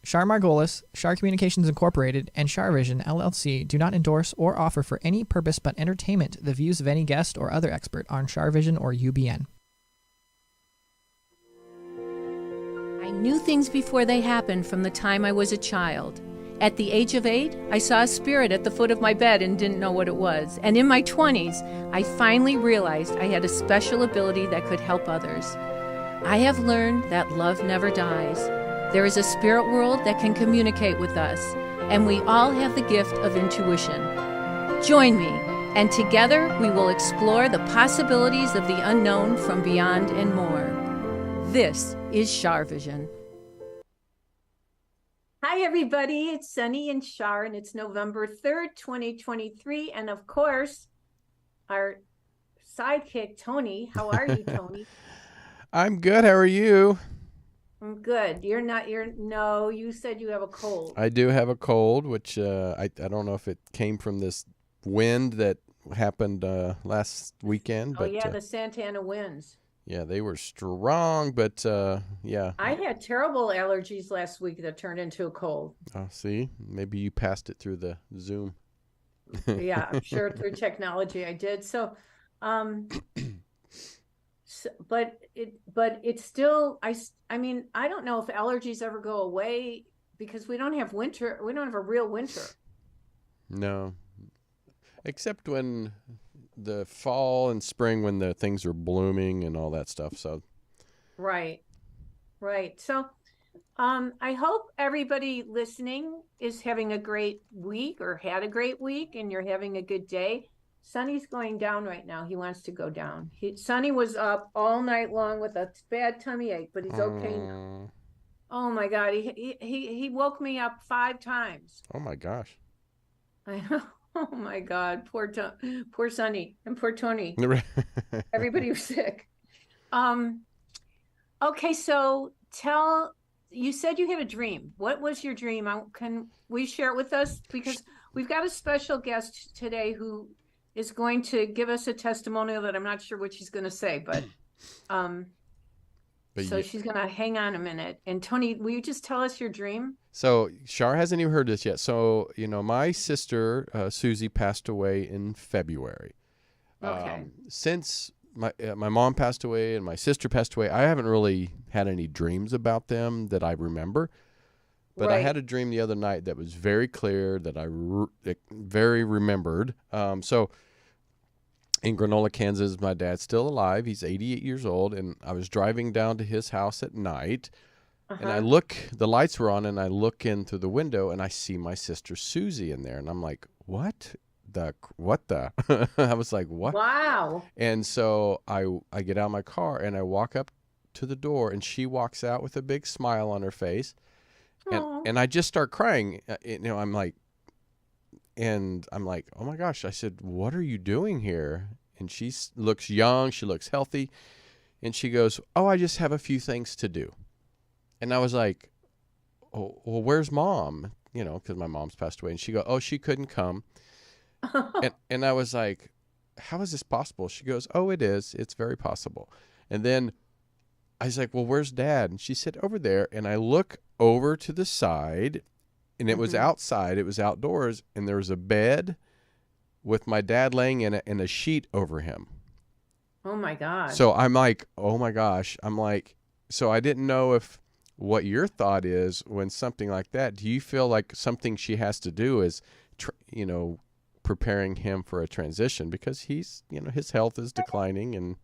Char Margolis, Char Communications Incorporated, and Char Vision LLC do not endorse or offer for any purpose but entertainment the views of any guest or other expert on Char Vision or UBN. I knew things before they happened from the time I was a child. At the age of 8, I saw a spirit at the foot of my bed and didn't know what it was. And in my 20s, I finally realized I had a special ability that could help others. I have learned that love never dies. There is a spirit world that can communicate with us, and we all have the gift of intuition. Join me, and together we will explore the possibilities of the unknown from beyond and more. This is Char Vision. Hi, everybody. It's Sunny and Char, and it's November 3rd, 2023. And of course, our sidekick, Tony. How are you, Tony? I'm good. How are you? I'm good. No, you said you have a cold. I do have a cold, which I don't know if it came from this wind that happened last weekend. Oh, yeah, the Santa Ana winds. Yeah, they were strong, but yeah. I had terrible allergies last week that turned into a cold. Oh, see? Maybe you passed it through the Zoom. Yeah, I'm sure through technology I did. So, but it's still, I mean, I don't know if allergies ever go away because we don't have winter. We don't have a real winter. No, except when the fall and spring, when the things are blooming and all that stuff. So, right. So, I hope everybody listening is having a great week or had a great week, and you're having a good day. Sonny's going down right now. He wants to go down. Sonny was up all night long with a bad tummy ache, but he's okay now. Oh my God. He woke me up 5 times. Oh my gosh. I know. Oh my God. Poor Sonny and poor Tony. Everybody was sick. Okay. So you said you had a dream. What was your dream? Can we share it with us? Because we've got a special guest today who is going to give us a testimonial that I'm not sure what she's going to say, but she's going to hang on a minute. And Tony, will you just tell us your dream? So Char hasn't even heard this yet. So, my sister, Susie, passed away in February. Okay. Since my mom passed away and my sister passed away, I haven't really had any dreams about them that I remember. But I had a dream the other night that was very clear, that I very remembered. So in Granola, Kansas, my dad's still alive. He's 88 years old, and I was driving down to his house at night, and the lights were on, and I look in through the window, and I see my sister Susie in there, and I'm like, what the? I was like, what? Wow. And so I get out of my car, and I walk up to the door, and she walks out with a big smile on her face. And I just start crying. I'm like, oh my gosh. I said, what are you doing here? And she looks young. She looks healthy. And she goes, oh, I just have a few things to do. And I was like, oh, well, where's mom? Because my mom's passed away. And she goes, oh, she couldn't come. and I was like, how is this possible? She goes, oh, it is. It's very possible. And then I was like, well, where's Dad? And she said, over there. And I look over to the side, and it was outside. It was outdoors, and there was a bed with my dad laying in it and a sheet over him. Oh, my God. So I'm like, oh, my gosh. I'm like, so I didn't know what your thought is when something like that. Do you feel like something she has to do is, preparing him for a transition? Because he's, his health is declining.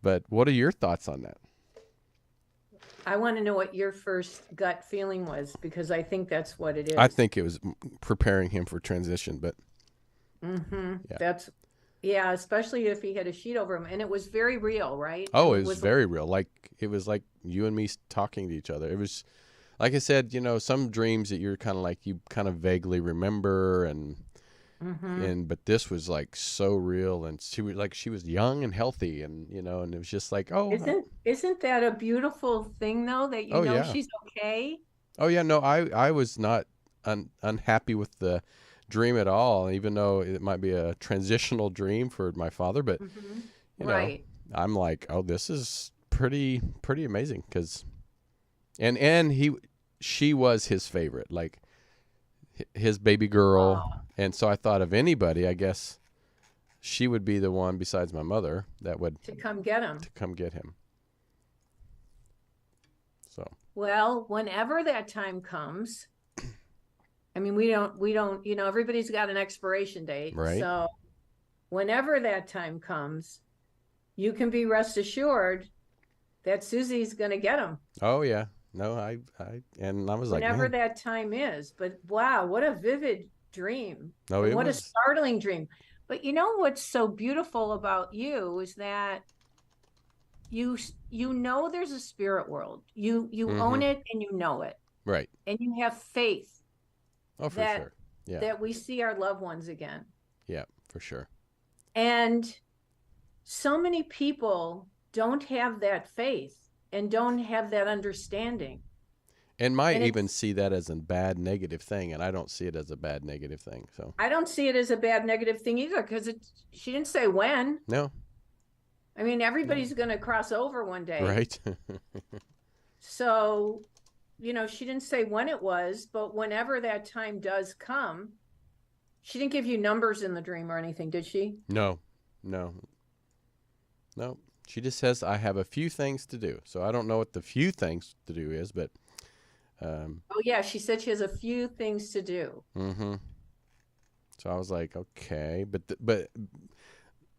But what are your thoughts on that? I want to know what your first gut feeling was, because I think that's what it is. I think it was preparing him for transition, but yeah. Especially if he had a sheet over him, and it was very real, right? Oh, it was very real. It was like you and me talking to each other. It was, like I said, some dreams that you're kind of like, you kind of vaguely remember, and but this was like so real, and she was young and healthy, and and it was just like, oh, isn't that a beautiful thing though, that she's okay? Oh yeah, no, I was not unhappy with the dream at all, even though it might be a transitional dream for my father, but I'm like, oh, this is pretty amazing, because and she was his favorite, like his baby girl. And so I thought of anybody, I guess she would be the one besides my mother that would To come get him. So, Well, whenever that time comes, I mean, we don't, everybody's got an expiration date. Right. So whenever that time comes, you can be rest assured that Susie's going to get him. oh yeah. No, I was like, Whenever man. that time is. But wow, what a vivid dream. No, And it what a was. startling dream. But you know what's so beautiful about you is that you know there's a spirit world. You own it and you know it. Right. And you have faith. Oh, for sure. Yeah. That we see our loved ones again. Yeah, for sure. And so many people don't have that faith and don't have that understanding. And might even see that as a bad negative thing, and I don't see it as a bad negative thing. So I don't see it as a bad negative thing either, because she didn't say when. No. I mean, everybody's going to cross over one day. Right. So, she didn't say when it was, but whenever that time does come, she didn't give you numbers in the dream or anything, did she? No. She just says, I have a few things to do. So I don't know what the few things to do is, but. Oh, yeah. She said she has a few things to do. Mm-hmm. So I was like, okay. But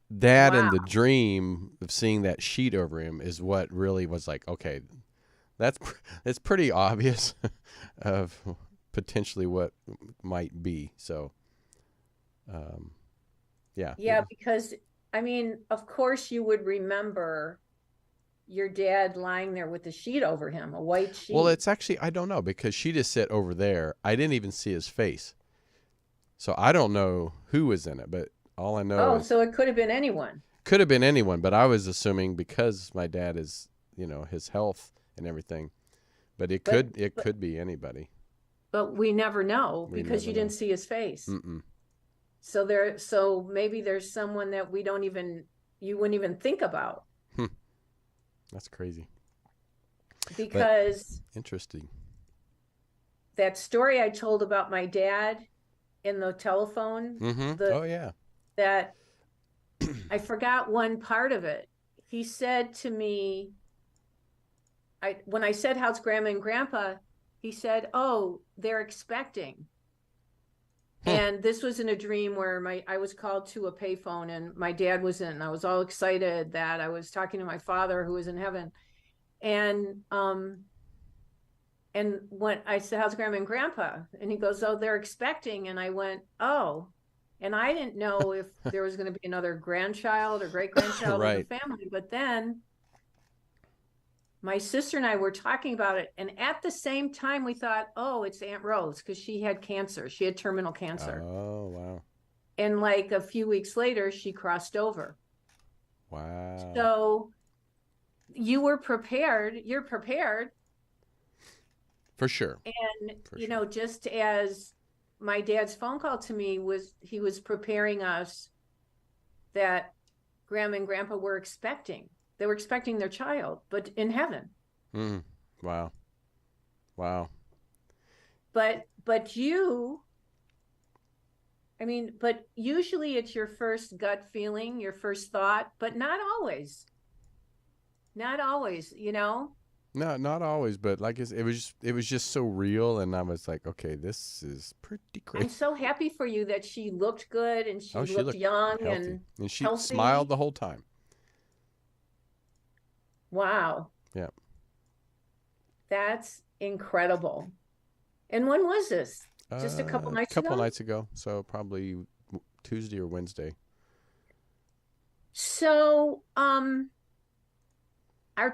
that and the dream of seeing that sheet over him is what really was like, okay, that's pretty obvious of potentially what might be. So, yeah. Yeah, because, I mean, of course you would remember your dad lying there with the sheet over him, a white sheet. Well, it's actually, I don't know, because she just sat over there. I didn't even see his face. So I don't know who was in it, but all I know is. So it could have been anyone. Could have been anyone, but I was assuming because my dad is, his health and everything, but it could be anybody. But we never know because you didn't see his face. Mm-mm. So maybe there's someone that you wouldn't even think about. That's crazy. Because interesting. That story I told about my dad in the telephone. Mm-hmm. Oh yeah. That I forgot one part of it. He said to me, when I said, how's Grandma and Grandpa? He said, oh, they're expecting. And this was in a dream where I was called to a payphone and my dad was in, and I was all excited that I was talking to my father who was in heaven. And when I said, how's Grandma and Grandpa? And he goes, oh, they're expecting. And I went, oh, and I didn't know if there was going to be another grandchild or great grandchild in the family. But then my sister and I were talking about it. And at the same time, we thought, oh, it's Aunt Rose, because she had cancer. She had terminal cancer. Oh, wow. And like a few weeks later, she crossed over. Wow. So you were prepared. You're prepared. For sure. And, just as my dad's phone call to me he was preparing us that Grandma and Grandpa were expecting. They were expecting their child, but in heaven. Wow. Wow. But usually it's your first gut feeling, your first thought, but not always. Not always, No, not always, but like it was just so real, and I was like, okay, this is pretty crazy. I'm so happy for you that she looked good and she looked young healthy. And she healthy. smiled the whole time. Wow. Yeah. That's incredible. And when was this? Just a couple nights ago? A couple nights ago, so probably Tuesday or Wednesday. So, our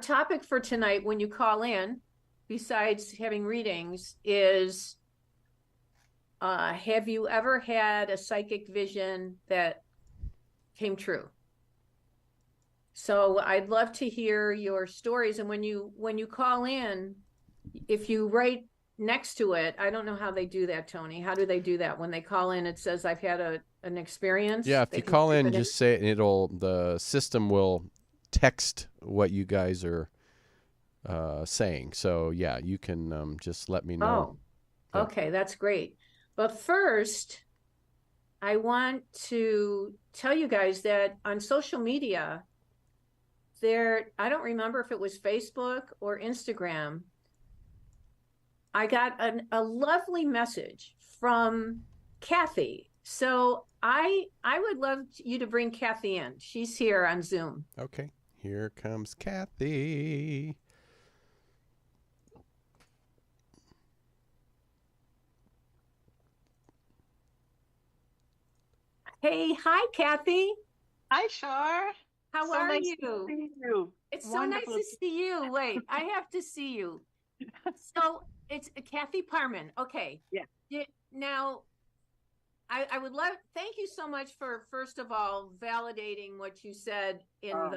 topic for tonight, when you call in, besides having readings, is have you ever had a psychic vision that came true? So I'd love to hear your stories. And when you call in, if you write next to it, I don't know how they do that, Tony. How do they do that? When they call in, it says, I've had an experience. Yeah, if you call in, just say it, and the system will text what you guys are saying. So yeah, you can just let me know. Oh, Yeah. okay, that's great. But first, I want to tell you guys that on social media, I don't remember if it was Facebook or Instagram, I got a lovely message from Kathy. So I would love you to bring Kathy in. She's here on Zoom. Okay. Here comes Kathy. Hey, hi, Kathy. Hi, Char. How So are nice to you? see you. It's so nice Wonderful. to see you. Wait, I have to see you. So it's Kathy Parman. Okay. Yeah. Now, I would love, thank you so much for, first of all, validating what you said in Oh,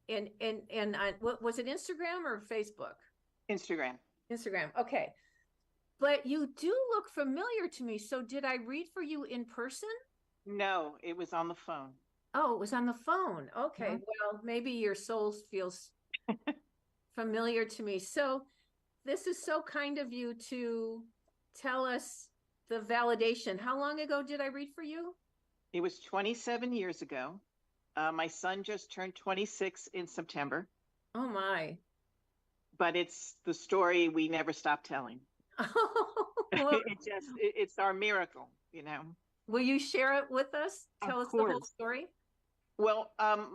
the, what was it, Instagram or Facebook? Instagram. Instagram. Okay. But you do look familiar to me. So did I read for you in person? No, it was on the phone. Oh, it was on the phone. Okay. Mhm. Well, maybe your soul feels familiar to me. So this is so kind of you to tell us the validation. How long ago did I read for you? It was 27 years ago. My son just turned 26 in September, Oh my. but it's the story we never stop telling. Well, It's our miracle, you know. will you share it with us? Of Tell us the whole course. story. Well,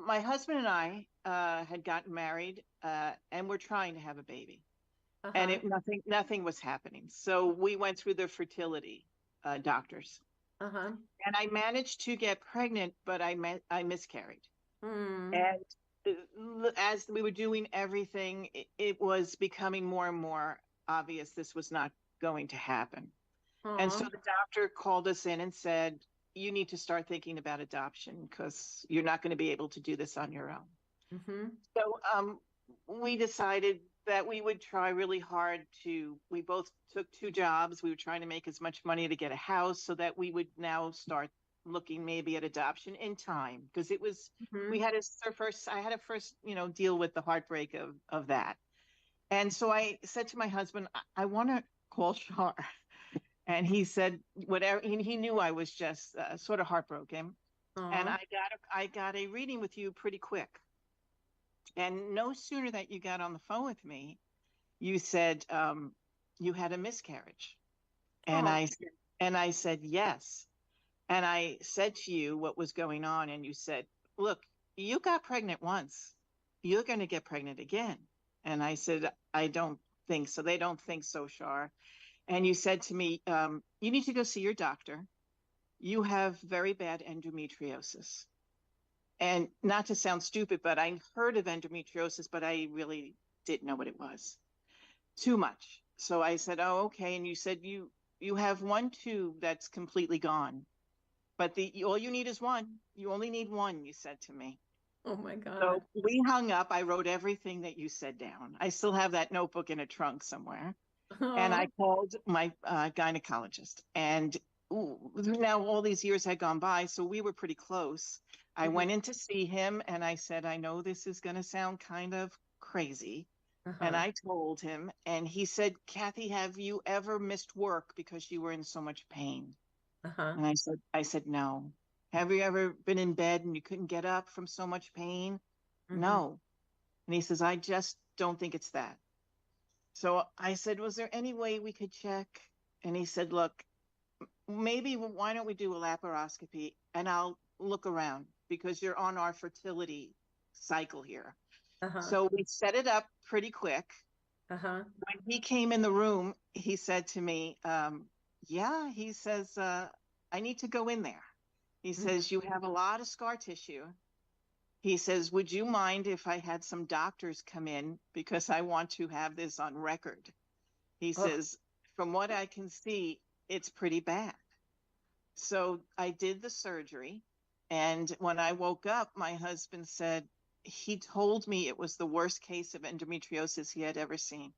my husband and I had gotten married, and we're trying to have a baby. And Uh-huh. nothing was happening. So we went through the fertility doctors, Uh-huh. and I managed to get pregnant, but I miscarried. Hmm. And as we were doing everything, it was becoming more and more obvious this was not going to happen. And so Aw. the doctor called us in and said, "You need to start thinking about adoption because you're not going to be able to do this on your own." Mm-hmm. So we decided that we would try really hard we both took two jobs. We were trying to make as much money to get a house so that we would now start looking maybe at adoption in time because we Mm-hmm. had I had to first, deal with the heartbreak of that. And so I said to my husband, I want to call Char. And he said, whatever, he knew I was just sort of heartbroken. And Aw. I got a reading with you pretty quick. And no sooner that you got on the phone with me, you said you had a miscarriage. And Oh. I said yes. And I said to you what was going on, and you said, "Look, you got pregnant once. You're going to get pregnant again." And I said, "I don't think so. They don't think so, Char." And you said to me, "You need to go see your doctor. You have very bad endometriosis." And not to sound stupid, but I heard of endometriosis, but I really didn't know what it was. Too much. So I said, "Oh, okay." And you said you have one tube that's completely gone, but the all you need is one. You only need one, you said to me. Oh my God. So we hung up. I wrote everything that you said down. I still have that notebook in a trunk somewhere. And I Oh. called my gynecologist. And now all these years had gone by, so we were pretty close. I Mhm. went in to see him and I said, "I know this is going to sound kind of crazy." And Uh-huh. I told him, and he said, "Kathy, have you ever missed work because you were in so much pain?" Uh-huh. And I said, "No." "Have you ever been in bed and you couldn't get up from so much pain?" Mm-hmm. "No." And he says, "I just don't think it's that." So I said, "Was there any way we could check?" And he said, "Look, maybe why don't we do a laparoscopy and I'll look around because you're on our fertility cycle here." Uh-huh. So we set it up pretty quick. Uh-huh. When he came in the room, he said to me, "Yeah," he says, "I need to go in there." He Mhm. says, "You have a lot of scar tissue." He says, "Would you mind if I had some doctors come in because I want to have this on record?" He Oh. says, "From what I can see, it's pretty bad." So I did the surgery. And when I woke up, my husband said he told me it was the worst case of endometriosis he had ever seen.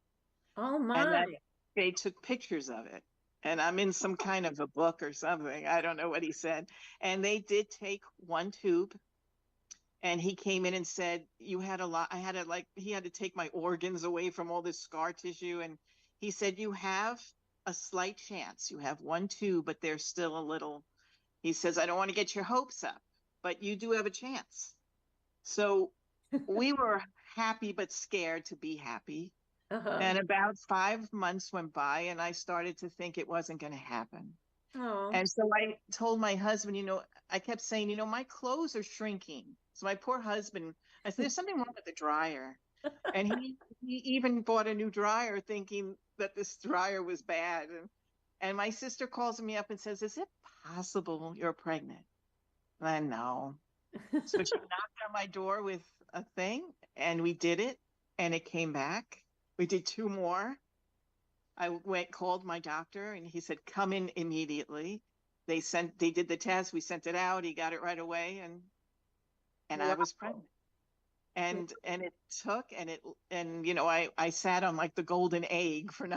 Oh And that my. they took pictures of it. And I'm in some kind of a book or something. I don't know what he said. And they did take one tube And he came in and said, you had a lot. I had to like, he had to take my organs away from all this scar tissue. And he said, you have a slight chance. You have 1, 2, but there's still a little. He says, I don't want to get your hopes up, but you do have a chance. So we were happy, but scared to be happy. Uh-huh. And about 5 months went by, and I started to think it wasn't going to happen. Oh. And so I told my husband, I kept saying, my clothes are shrinking. So my poor husband, I said, there's something wrong with the dryer. And he even bought a new dryer thinking that this dryer was bad. And my sister calls me up and says, is it possible you're pregnant? And I know. So she knocked on my door with a thing, and we did it, and it came back. We did 2 more. Called my doctor, and he said, come in immediately. They did the test. We sent it out. He got it right away, and I Wow. was pregnant. And it took, I sat on like the golden egg for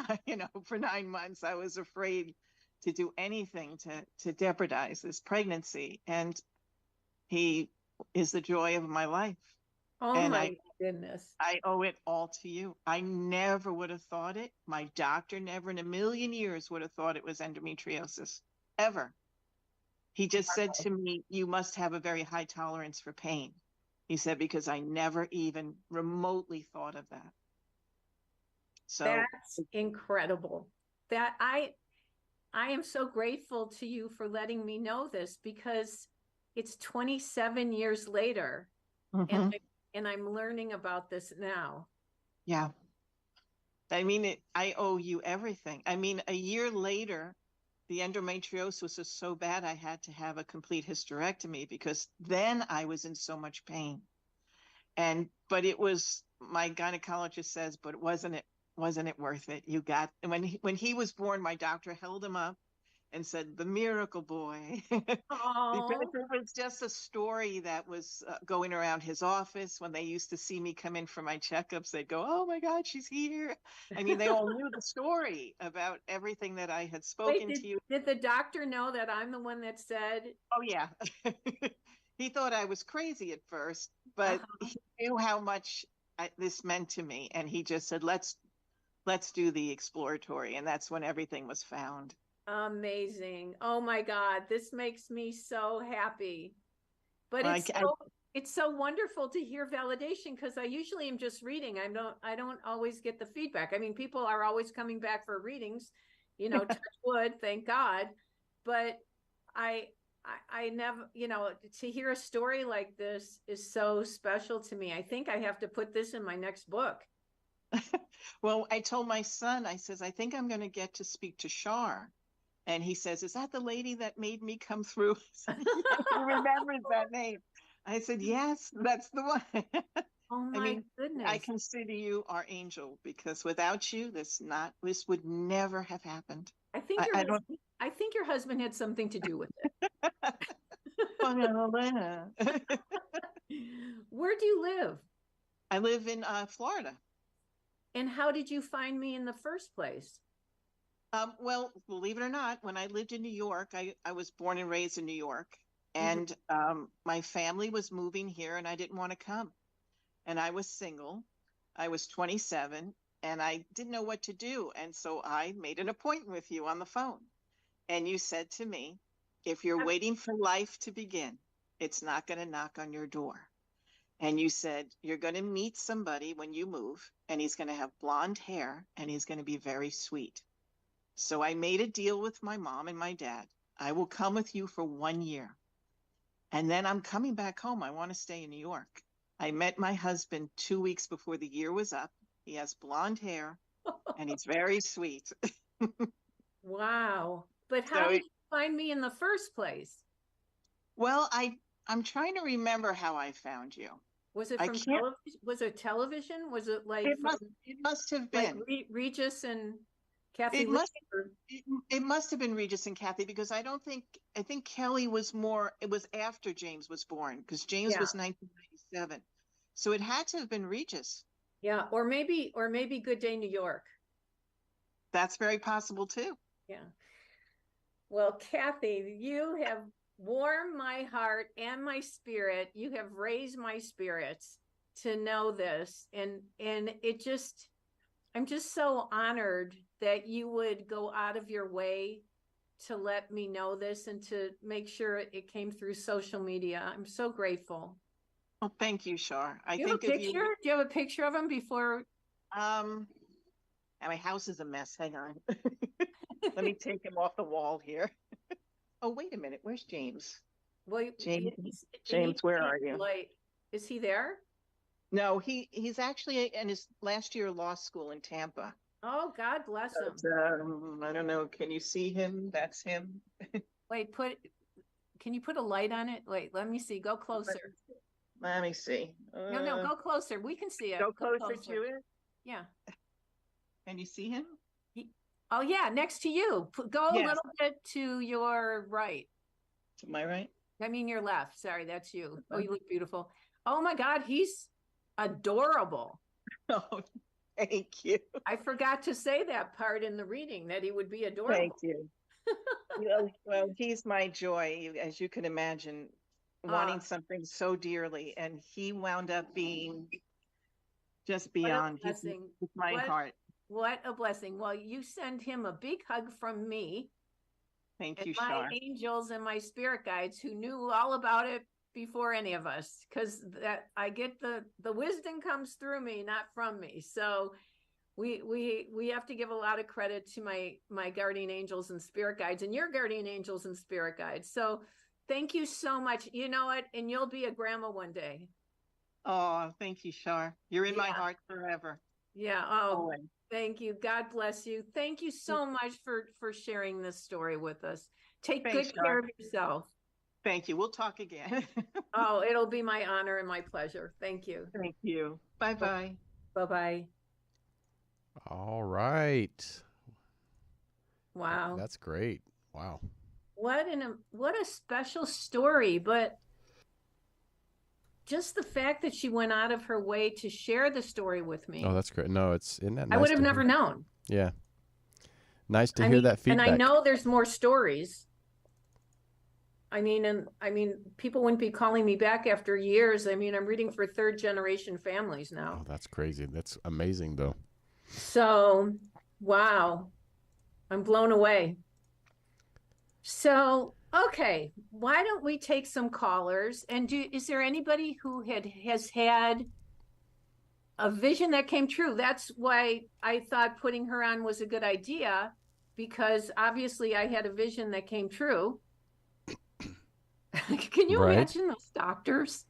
for 9 months. I was afraid to do anything to jeopardize this pregnancy. And he is the joy of my life. Oh And my goodness. I owe it all to you. I never would have thought it. My doctor never in a million years would have thought it was endometriosis, ever. He just said to me, you must have a very high tolerance for pain. He said, because I never even remotely thought of that. So That's incredible. That I am so grateful to you for letting me know this, because it's 27 years later, and mhm. I'm learning about this now. Yeah. I mean, I owe you everything. I mean, a year later, the endometriosis was so bad, I had to have a complete hysterectomy because then I was in so much pain. But it was, my gynecologist says, but wasn't it worth it? And when he was born, my doctor held him up and said, the miracle boy. Because Oh, it was just a story that was going around his office. When they used to see me come in for my checkups, they'd go, oh my God, she's here. I mean, they all knew the story about everything that I had wait, spoken to you. did the doctor know that I'm the one that said, Oh, yeah. He thought I was crazy at first, but uh-huh. he knew how much this meant to me. And he just said, let's do the exploratory. And that's when everything was found. Amazing. Oh my God, this makes me so happy. But Well, it's so wonderful to hear validation, because I usually am just reading. I don't always get the feedback. I mean, people are always coming back for readings, touch wood, thank God. But I I never, to hear a story like this is so special to me. I think I have to put this in my next book. well, I told my son, I says, I think I'm going to get to speak to Char. And he says, is that the lady that made me come through? Yes, he remembers that name. I said, yes, that's the one. Oh I my mean, I goodness. consider you our angel because without you, this would never have happened. I think I, your I don't. husband, I think your husband had something to do with I it. Where do you live? live in Florida. And how did you find me in the first place? Well, believe it or not, when I lived in New York, I was born and raised in New York, Mhm. and my family was moving here, and I didn't want to come. And I was single. I was 27, and I didn't know what to do. And so I made an appointment with you on the phone. And you said to me, if you're waiting for life to begin, it's not going to knock on your door. And you said, you're going to meet somebody when you move, and he's going to have blonde hair, and he's going to be very sweet. So I made a deal with my mom and my dad. I will come with you for 1 year. And then I'm coming back home. I want to stay in New York. I met my husband 2 weeks before the year was up. He has blonde hair and he's very sweet. Wow. But how So, did you find me in the first place? well, I'm trying to remember how I found you. Was it I from can't. television? Was it television? Was it like It from must have like been. Regis and Kathy It Lee? must it must have been Regis and Kathy because I think Kelly was more. It was after James was born because James Yeah. was 1997, so it had to have been Regis. Yeah. Or maybe Good Day New York. That's very possible too. Yeah. Well, Kathy, you have warm my heart and my spirit. You have raised my spirits to know this. And it just, I'm just so honored that you would go out of your way to let me know this and to make sure it came through social media. I'm so grateful. Oh, thank you, Char. Do you have a picture? Do you have a picture of him before? My house is a mess. Hang on. Let me take him off the wall here. Oh, wait a minute. Where's James? Well, James, where are you? Is he there? No, he's actually in his last year of law school in Tampa. Oh, God bless him. I don't know. Can you see him? That's him. Wait, can you put a light on it? Wait, let me see. Go closer. Let me see. No, go closer. We can see it. Go closer to it? Yeah. Can you see him? Oh, yeah, next to you. Go a little bit to your right. To my right? I mean, your left. Sorry, that's you. Oh, you look beautiful. Oh, my God, he's adorable. Oh, thank you. I forgot to say that part in the reading, that he would be adorable. Thank you. Well, he's my joy, as you can imagine, wanting something so dearly. And he wound up being just beyond. He's my heart. What a blessing. Well, you send him a big hug from me. Thank you, my Char. angels and my spirit guides who knew all about it before any of us, because that I get the wisdom comes through me, not from me. So we have to give a lot of credit to my guardian angels and spirit guides and your guardian angels and spirit guides. So thank you so much. You know what? And you'll be a grandma one day. Oh, thank you, Char. You're in my heart forever. Yeah. Oh, always. Thank you. God bless you. Thank you so much for sharing this story with us. Take good care of yourself. Thank you. We'll talk again. Oh, it'll be my honor and my pleasure. Thank you. Thank you. Bye-bye. Bye-bye. All right. Wow. That's great. Wow. What a special story, but just the fact that she went out of her way to share the story with me. Oh, that's great. No, isn't that nice? I would have never known. Yeah. Nice to hear that feedback. And I know there's more stories. I mean, people wouldn't be calling me back after years. I mean, I'm reading for third generation families now. Oh, that's crazy. That's amazing though. So, wow. I'm blown away. So, okay, why don't we take some callers? And is there anybody who has had a vision that came true? That's why I thought putting her on was a good idea, because obviously I had a vision that came true. Can you imagine those doctors?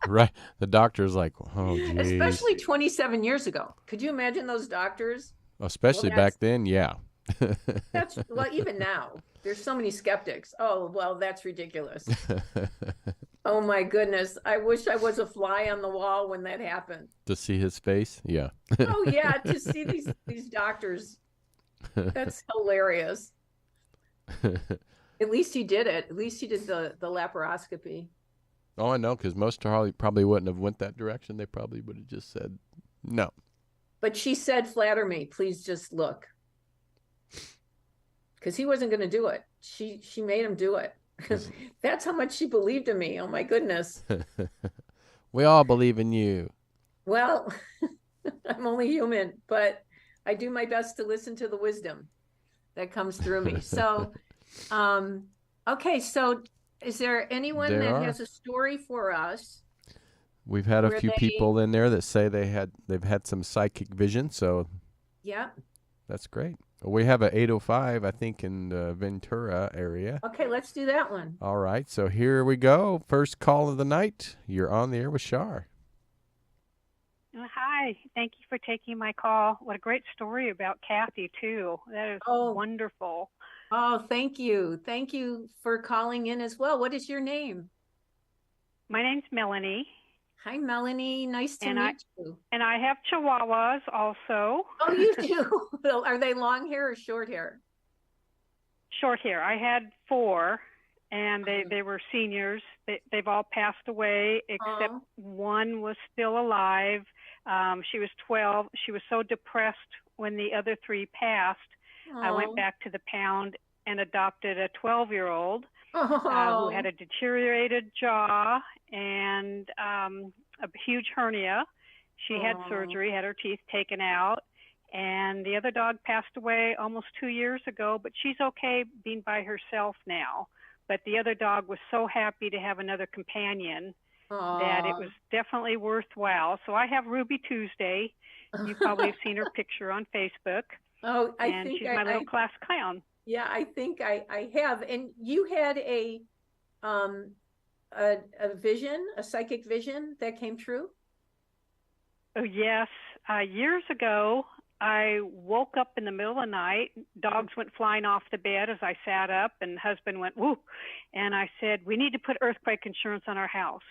Right. The doctor's like, oh, geez. Especially 27 years ago. Could you imagine those doctors? Especially back then, yeah. Well, even now, there's so many skeptics. Oh, well, that's ridiculous. Oh, my goodness. I wish I was a fly on the wall when that happened. To see his face? Yeah. Oh, yeah, to see these doctors. That's hilarious. At least he did it. At least he did the laparoscopy. Oh, I know, because most probably wouldn't have went that direction. They probably would have just said no. But she said, flatter me. Please just look. Because he wasn't going to do it. She made him do it. That's how much she believed in me. Oh, my goodness. We all believe in you. Well, I'm only human, but I do my best to listen to the wisdom that comes through me. So, okay. So is there anyone that has a story for us? We've had a few people in there that say they've had some psychic vision. So yeah, that's great. We have an 805, I think, in the Ventura area. Okay, let's do that one. All right, so here we go. First call of the night. You're on the air with Char. Hi, thank you for taking my call. What a great story about Kathy, too. That is wonderful. Oh, thank you. Thank you for calling in as well. What is your name? My name's Melanie. Hi, Melanie. Nice to meet you. And I have Chihuahuas also. Oh, you do? Are they long hair or short hair? Short hair. I had 4, and they were seniors. They've all passed away, except one was still alive. She was 12. She was so depressed when the other 3 passed. I went back to the pound and adopted a 12-year-old. who Oh, had a deteriorated jaw and a huge hernia. She had oh, surgery, had her teeth taken out. And the other dog passed away almost 2 years ago, but she's okay being by herself now. But the other dog was so happy to have another companion that it was oh. definitely worthwhile. So I have Ruby Tuesday. You probably have seen her picture on Facebook, Oh, I and think she's my little class clown. yeah, I think I have. And you had um a vision, a psychic vision that came true? Oh, yes. Years ago, I woke up in the middle of the night. Dogs went flying off the bed as I sat up, and husband went, woo. And I said, we need to put earthquake insurance on our house.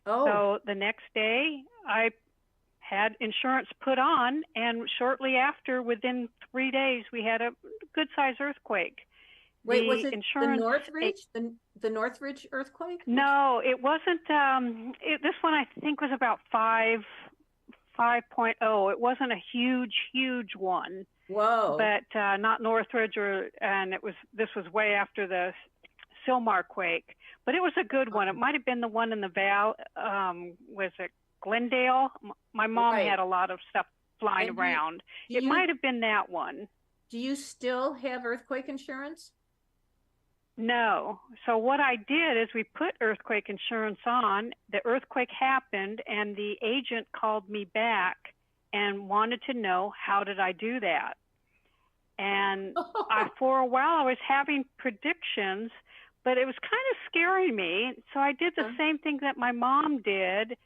Oh, So the next day, I had insurance put on, and shortly after, within 3 days, we had a good-sized earthquake. wait, was The it the insurance, Northridge, the Northridge earthquake? no, it wasn't. This one I think was about 5.0. It wasn't a huge one, Whoa. but not Northridge, and this was way after the Silmar quake. But it was a good one. It might have been the one in the Val. Was it Glendale? My mom Right. had a lot of stuff flying And around. do It you might have been that one. do you still have earthquake insurance? No. So what I did is we put earthquake insurance on. The earthquake happened, and the agent called me back and wanted to know how did I do that. And for a while I was having predictions, but it was kind of scaring me. So I did the same thing that my mom did,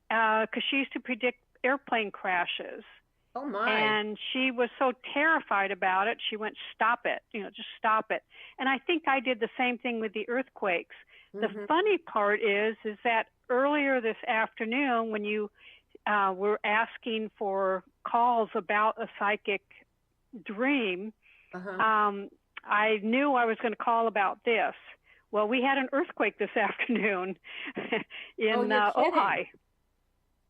because she used to predict airplane crashes. Oh my. And she was so terrified about it, she went, stop it, just stop it. And I think I did the same thing with the earthquakes. The funny part is that earlier this afternoon, when you were asking for calls about a psychic dream, I knew I was going to call about this. Well, we had an earthquake this afternoon in Ojai.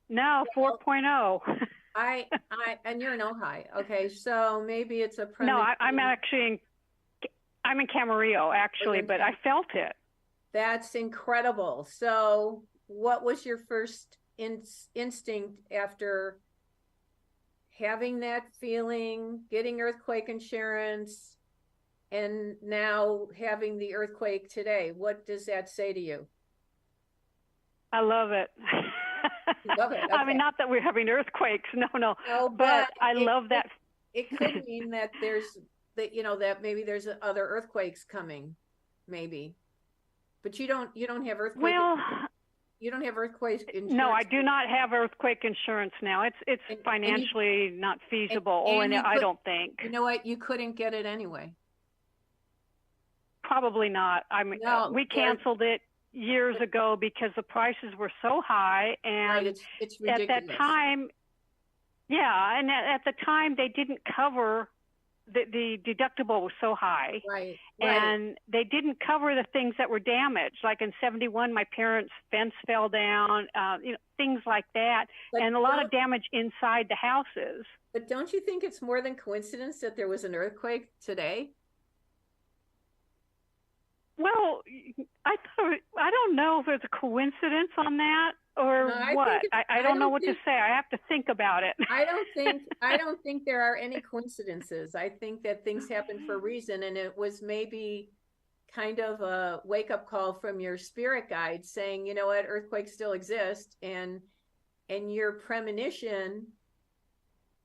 No, 4.0. And you're in Ojai. Okay, so maybe it's a No, I'm actually I'm in Camarillo actually, but I felt it. That's incredible. So, what was your first instinct after having that feeling, getting earthquake insurance, and now having the earthquake today? What does that say to you? I love it. Love it. Okay. I mean, not that we're having earthquakes. No. No, but I love that. It could mean that that maybe there's other earthquakes coming, maybe. But you don't have earthquake. Well, you don't have earthquake insurance. No, I do not have earthquake insurance now. It's financially not feasible. I don't think. You know what? You couldn't get it anyway. Probably not. I mean, we canceled it years ago because the prices were so high, and it's ridiculous. At that time, and at the time they didn't cover the deductible was so high, right? And they didn't cover the things that were damaged. Like in '71, my parents' fence fell down, things like that, and a lot of damage inside the houses. But don't you think it's more than coincidence that there was an earthquake today? Well, I don't know if there's a coincidence on that or what. I don't know what to say. I have to think about it. I don't think there are any coincidences. I think that things happen for a reason, and it was maybe kind of a wake-up call from your spirit guide saying, you know what, earthquakes still exist, and your premonition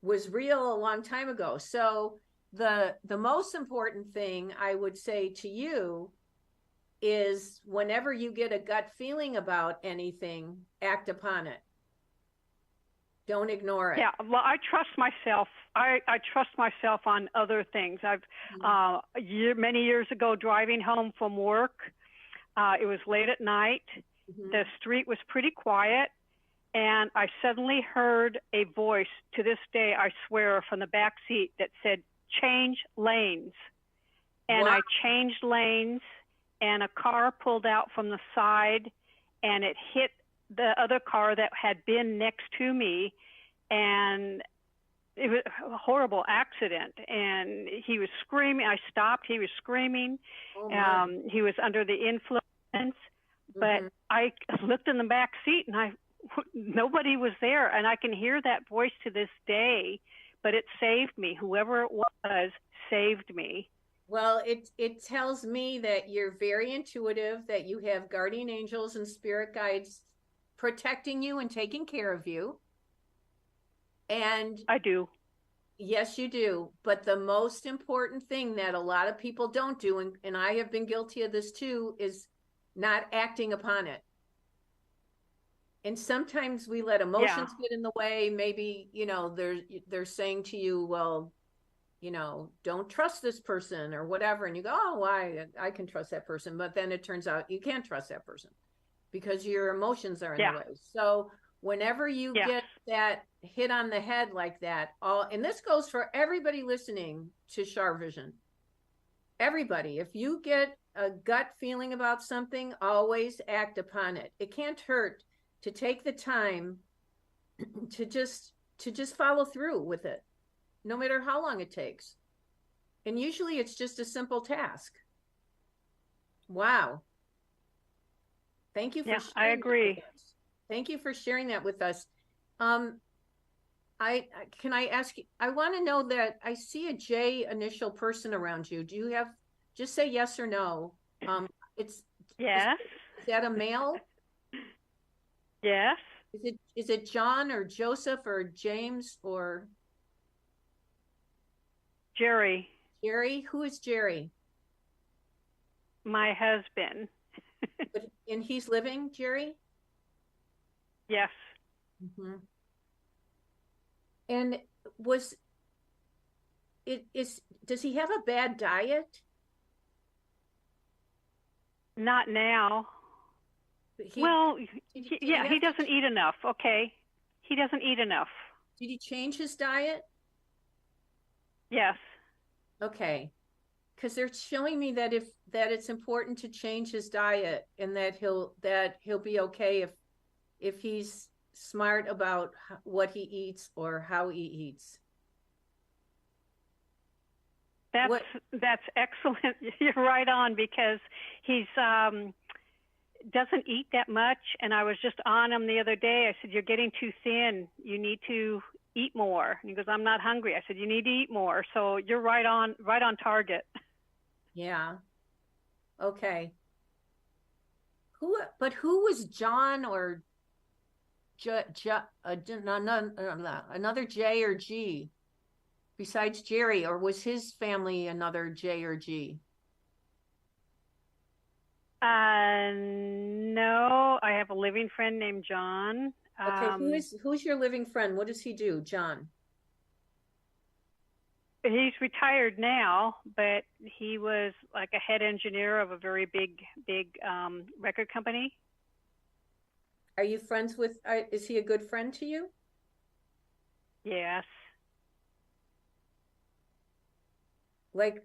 was real a long time ago. So the most important thing I would say to you is whenever you get a gut feeling about anything, act upon it. Don't ignore it. Yeah, well, I trust myself. I trust myself on other things. I've many years ago driving home from work, it was late at night. The street was pretty quiet, and I suddenly heard a voice, to this day I swear, from the back seat that said, change lanes. And I changed lanes, and a car pulled out from the side, and it hit the other car that had been next to me, and it was a horrible accident, and he was screaming. I stopped. He was screaming. Oh my. He was under the influence, but I looked in the back seat, and nobody was there, and I can hear that voice to this day. But it saved me. Whoever it was saved me. Well, it tells me that you're very intuitive, that you have guardian angels and spirit guides protecting you and taking care of you. And I do. yes, you do. But the most important thing that a lot of people don't do, and I have been guilty of this too, is not acting upon it. And sometimes we let emotions get in the way. Maybe, they're saying to you, well, don't trust this person or whatever. And you go, oh, why? I can trust that person. But then it turns out you can't trust that person because your emotions are in the way. So whenever you get that hit on the head like that, and this goes for everybody listening to Char Vision, everybody, if you get a gut feeling about something, always act upon it. It can't hurt to take the time to just follow through with it, no matter how long it takes. And usually it's just a simple task. Wow. Thank you for sharing. I agree. Thank you for sharing that with us. Can I ask you, I want to know that I see a J initial person around you. Do you have, just say yes or no. It's yes. Is that a male? Yes. Is it John or Joseph or James or Jerry? Jerry? Who is Jerry? My husband. And he's living, Jerry? Yes. And does he have a bad diet? Not now. He doesn't eat enough. Okay. He doesn't eat enough. Did he change his diet? Yes. Okay. Because they're showing me that it's important to change his diet, and that he'll be okay if he's smart about what he eats or how he eats. That's excellent. You're right on, because he's doesn't eat that much, and I was just on him the other day. I said, "You're getting too thin. You need to eat more." And he goes, "I'm not hungry." I said, "You need to eat more." So you're right on target. Yeah. Okay. Who was John or another J or G besides Jerry, or was his family another J or G? No, I have a living friend named John. Okay, who's your living friend? What does he do, John? He's retired now, but he was like a head engineer of a very big record company. Are you friends with? Is he a good friend to you? Yes. Like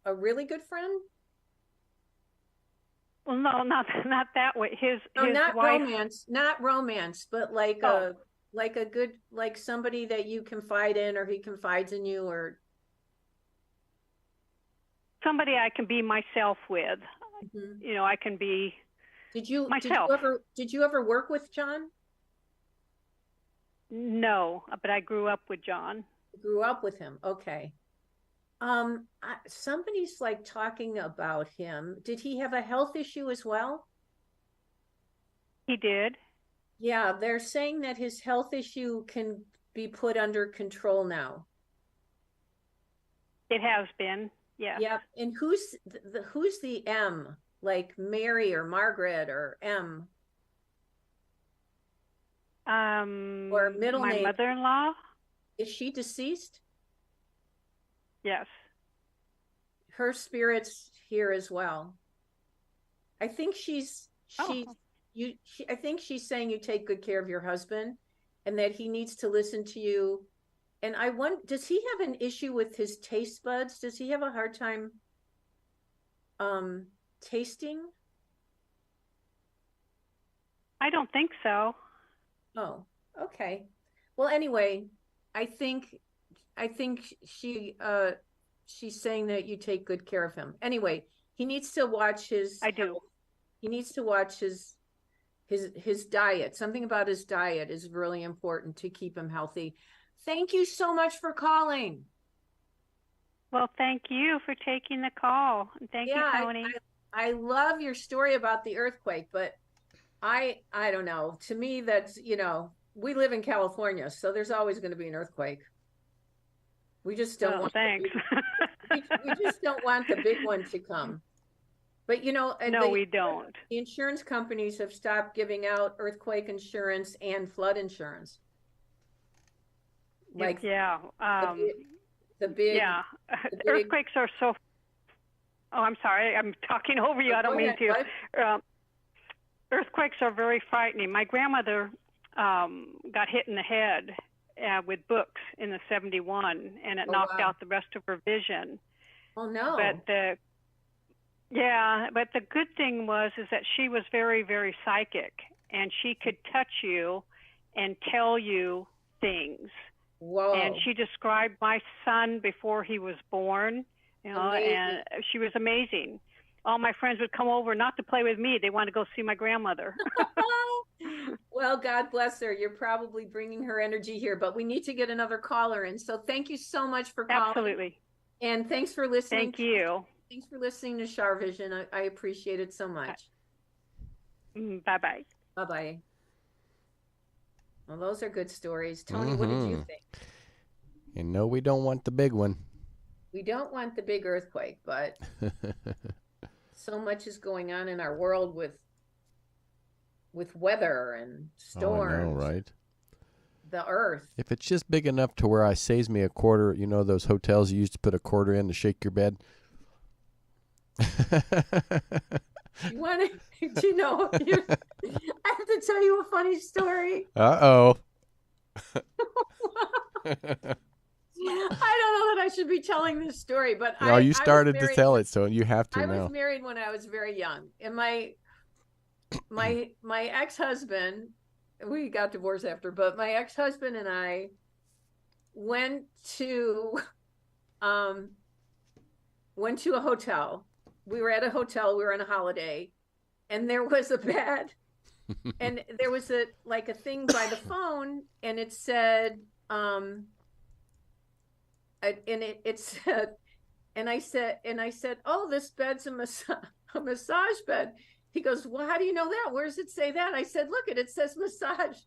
a really good friend? Well, no, not that way. His not wife, romance, but like a good, like somebody that you confide in, or he confides in you, or somebody I can be myself with. I can be myself. Did you ever work with John? No, but I grew up with John. Grew up with him. Okay. Somebody's like talking about him. Did he have a health issue as well? He did. Yeah, they're saying that his health issue can be put under control now. It has been, yeah. Yep. And who's the M? Like Mary or Margaret or M? Or middle name? My mother-in-law. Is she deceased? Yes. Her spirit's here as well. I think I think she's saying you take good care of your husband, and that he needs to listen to you. And I wonder, does he have an issue with his taste buds? Does he have a hard time tasting? I don't think so. Oh, okay. Well, anyway, I think she's saying that you take good care of him. Anyway, he needs to watch his I do. He needs to watch his diet. Something about his diet is really important to keep him healthy. Thank you so much for calling. Well, thank you for taking the call. Thank you, Tony. I love your story about the earthquake, but I don't know. To me, that's, we live in California, so there's always going to be an earthquake. We just don't want. Thanks. We just don't want the big one to come. But no, we don't. The insurance companies have stopped giving out earthquake insurance and flood insurance. Like yeah, the big earthquakes are so. Oh, I'm sorry. I'm talking over you. I don't mean to. Earthquakes are very frightening. My grandmother got hit in the head with books in the 71, and it knocked out the rest of her vision. Oh no! But the good thing is that she was very, very psychic, and she could touch you and tell you things. Whoa! And she described my son before he was born, and she was amazing. All my friends would come over not to play with me. They wanted to go see my grandmother. Well, God bless her. You're probably bringing her energy here, but we need to get another caller in. So thank you so much for calling. Absolutely. And thanks for listening. Thank you. Thanks for listening to Char Vision. I appreciate it so much. Bye-bye. Bye-bye. Well, those are good stories. Tony, what did you think? And no, we don't want the big one. We don't want the big earthquake, but so much is going on in our world with weather and storms. Oh, I know, right? The earth. If it's just big enough to where I saves me a quarter, those hotels you used to put a quarter in to shake your bed. You want to, I have to tell you a funny story. Uh-oh. I don't know that I should be telling this story, but you started to tell it, so you have to now. I was married when I was very young, and my ex-husband, we got divorced after, but my ex-husband and I went to a hotel. We were at a hotel. We were on a holiday, and there was a bed, and there was a thing by the phone, and it said, it said, and I said, oh, this bed's a massage bed. He goes, well, how do you know that? Where does it say that? I said, look, it says massage.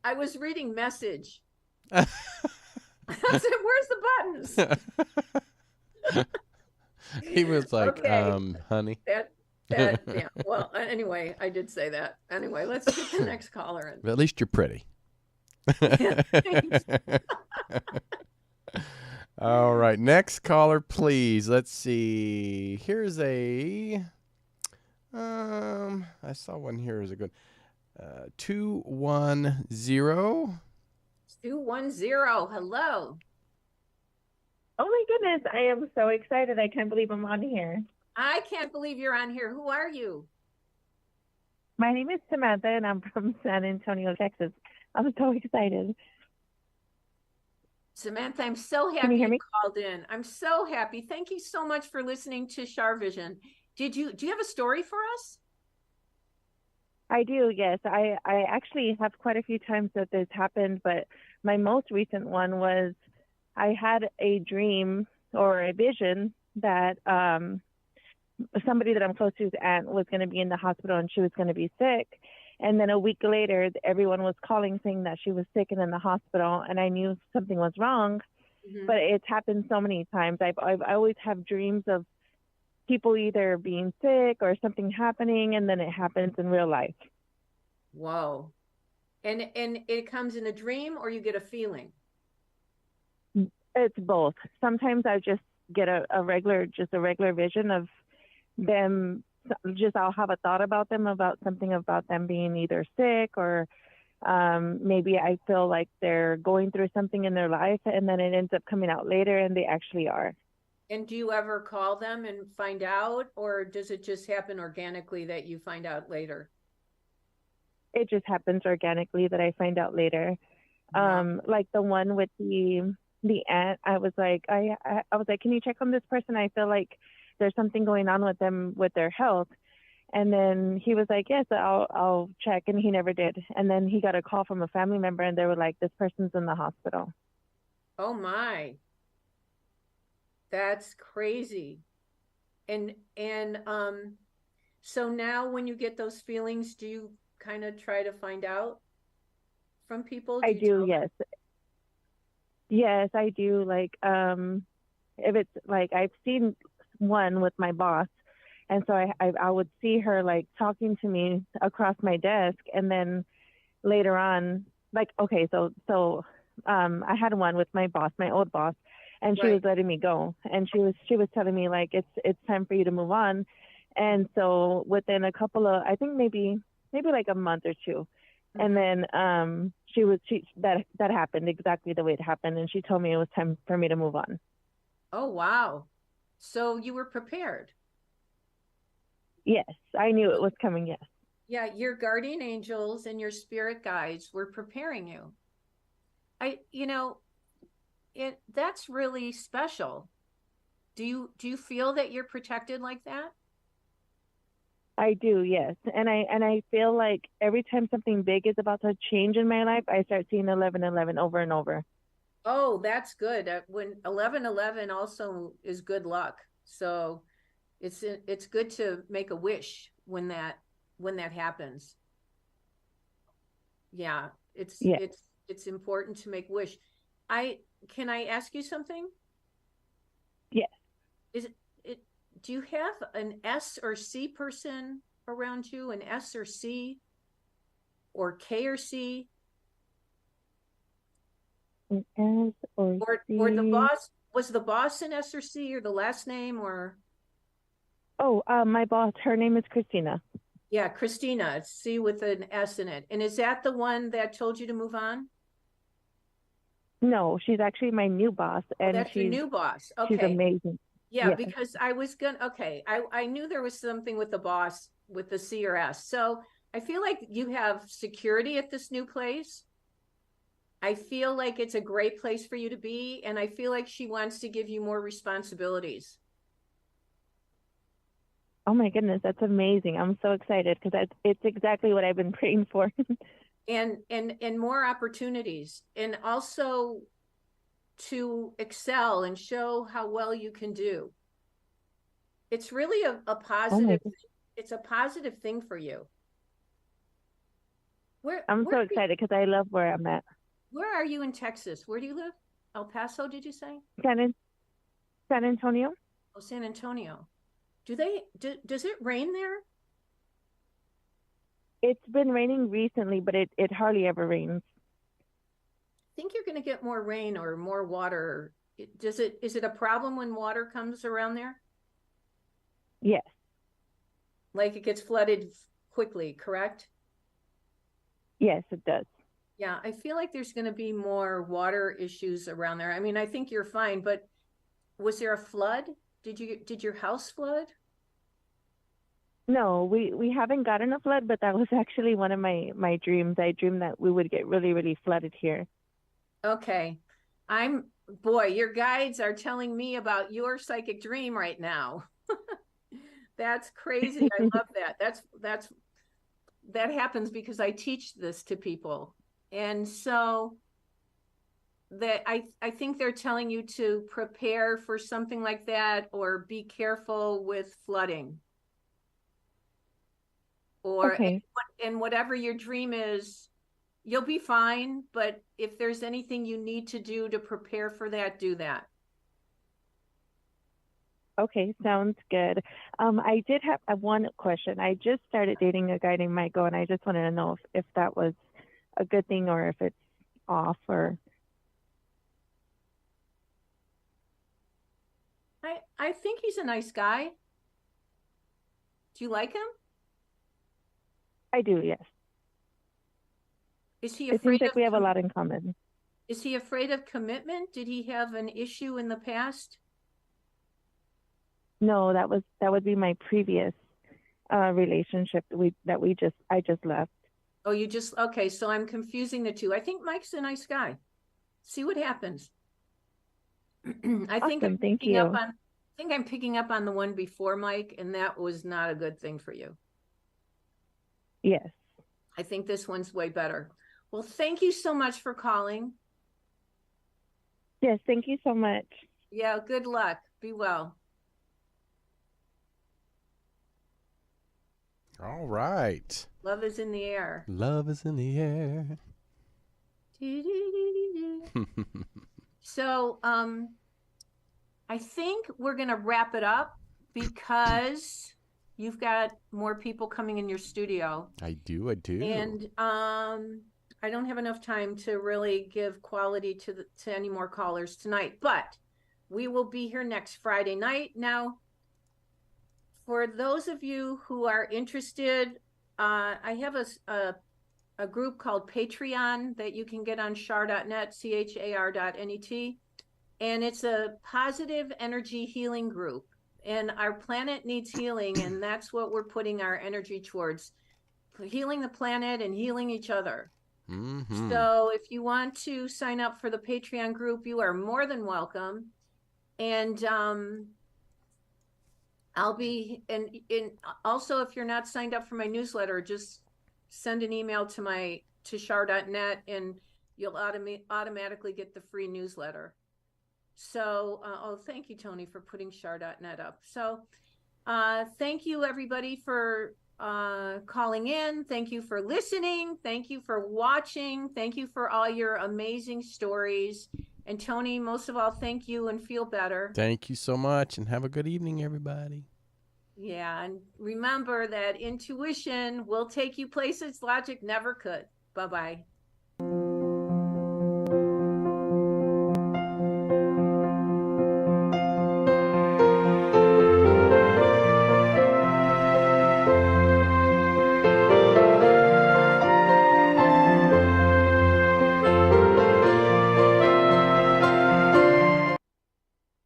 I was reading message. I said, where's the buttons? He was like, okay. Honey. Yeah. Well, anyway, I did say that. Anyway, let's get the next caller in. But at least you're pretty. Yeah, thanks. All right. Next caller, please. Let's see. Here's I saw one here is a good 210. 210. Hello. Oh my goodness, I am so excited. I can't believe I'm on here. I can't believe you're on here. Who are you? My name is Samantha, and I'm from San Antonio, Texas. I'm so excited. Samantha, I'm so happy you called in. I'm so happy. Thank you so much for listening to Char Vision. Do you have a story for us? I do, yes. I actually have quite a few times that this happened, but my most recent one was I had a dream or a vision that somebody that I'm close to's aunt was going to be in the hospital and she was going to be sick. And then a week later, everyone was calling saying that she was sick and in the hospital, and I knew something was wrong. Mm-hmm. But it's happened so many times. I always have dreams of people either being sick or something happening, and then it happens in real life. Whoa. And it comes in a dream, or you get a feeling? It's both. Sometimes I just get a regular vision of them. I'll have a thought about them, about something about them being either sick or maybe I feel like they're going through something in their life, and then it ends up coming out later and they actually are. And do you ever call them and find out, or does it just happen organically that you find out later? It just happens organically that I find out later. Like the one with the aunt. I was like, I was like, can you check on this person? I feel like there's something going on with them with their health. And then he was like, yes, I'll check. And he never did. And then he got a call from a family member and they were like, this person's in the hospital. Oh my. That's crazy. And so now when you get those feelings, do you kind of try to find out from people? I you do, tell them? yes. Yes, I do. Like, if it's like I've seen one with my boss, and so I would see her like talking to me across my desk, and then later on, like, okay, I had one with my boss, my old boss, and she Right. was letting me go, and she was telling me like it's time for you to move on, and so within a couple of, I think maybe like a month or two, and then that happened exactly the way it happened, and she told me it was time for me to move on. Oh, wow. So you were prepared. Yes, I knew it was coming. Yes. Yeah, your guardian angels and your spirit guides were preparing you. That's really special. Do you feel that you're protected like that? I do, yes. And I feel like every time something big is about to change in my life, I start seeing 1111 over and over. Oh, that's good. When 1111 also is good luck. So it's good to make a wish when that happens. Yeah, it's Yes. it's it's important to make wish. I Can I ask you something? Yes. Is it Do you have an S or C person around you? An S or C or K or C? An S or Or the C. boss, was the boss an S or C, or the last name, or Oh, my boss, her name is Christina. yeah, Christina, it's C with an S in it. And is that the one that told you to move on? No, she's actually my new boss, Oh, and that's your new boss. she's Okay. amazing. Yeah, Yes. because I knew there was something with the boss with the C or S. So I feel like you have security at this new place. I feel like it's a great place for you to be, and I feel like she wants to give you more responsibilities. Oh my goodness, that's amazing. I'm so excited because it's exactly what I've been praying for. And more opportunities, and also to excel and show how well you can do. It's really a Oh my positive, goodness. it's a positive thing for you. Where I'm where so excited because I love where I'm at. where are you in Texas? Where do you live? El Paso, did you say? San, San Antonio? Oh, San Antonio. Does it rain there? I It's been raining recently, but it hardly ever rains. think you're going to get more rain or more water. Is it a problem when water comes around there? Yes. Like it gets flooded quickly, correct? Yes, it does. Yeah, I feel like there's going to be more water issues around there. I mean, I think you're fine, but was there a flood? Did your house flood? No, we haven't gotten a flood, but that was actually one of my dreams. I dreamed that we would get really, really flooded here. Okay. Boy, your guides are telling me about your psychic dream right now. That's crazy. I love that. That happens because I teach this to people. And so that I think they're telling you to prepare for something like that, or be careful with flooding, or Okay. and whatever your dream is, you'll be fine. But if there's anything you need to do to prepare for that, do that. Okay, sounds good. I did have one question. I just started dating a guy named Michael, and I just wanted to know if that was a good thing or if it's off or. I think he's a nice guy. Do you like him? I do, yes. Is he It seems afraid like of we have a lot in common. is he afraid of commitment? Did he have an issue in the past? No, that would be my previous relationship that I just left. Oh, you just, okay. So I'm confusing the two. I think Mike's a nice guy. See what happens. I think Awesome. Thank you. I think I'm picking up on the one before Mike, and that was not a good thing for you. Yes. I think this one's way better. Well, thank you so much for calling. Yes. Thank you so much. Yeah. Good luck. Be well. All right. Love is in the air. Love is in the air. So, I think we're going to wrap it up because you've got more people coming in your studio. I do. And I don't have enough time to really give quality to any more callers tonight, but we will be here next Friday night. Now, for those of you who are interested, I have a group called Patreon that you can get on char.net, char.net, and it's a positive energy healing group. And our planet needs healing, and that's what we're putting our energy towards, healing the planet and healing each other. Mm-hmm. So if you want to sign up for the Patreon group, you are more than welcome. And I'll be, and also if you're not signed up for my newsletter, just send an email to char.net and you'll automatically get the free newsletter. So, thank you, Tony, for putting char.net up. So, thank you everybody for calling in. Thank you for listening. Thank you for watching. Thank you for all your amazing stories. And Tony, most of all, thank you and feel better. Thank you so much and have a good evening, everybody. Yeah. And remember that intuition will take you places logic never could. Bye-bye.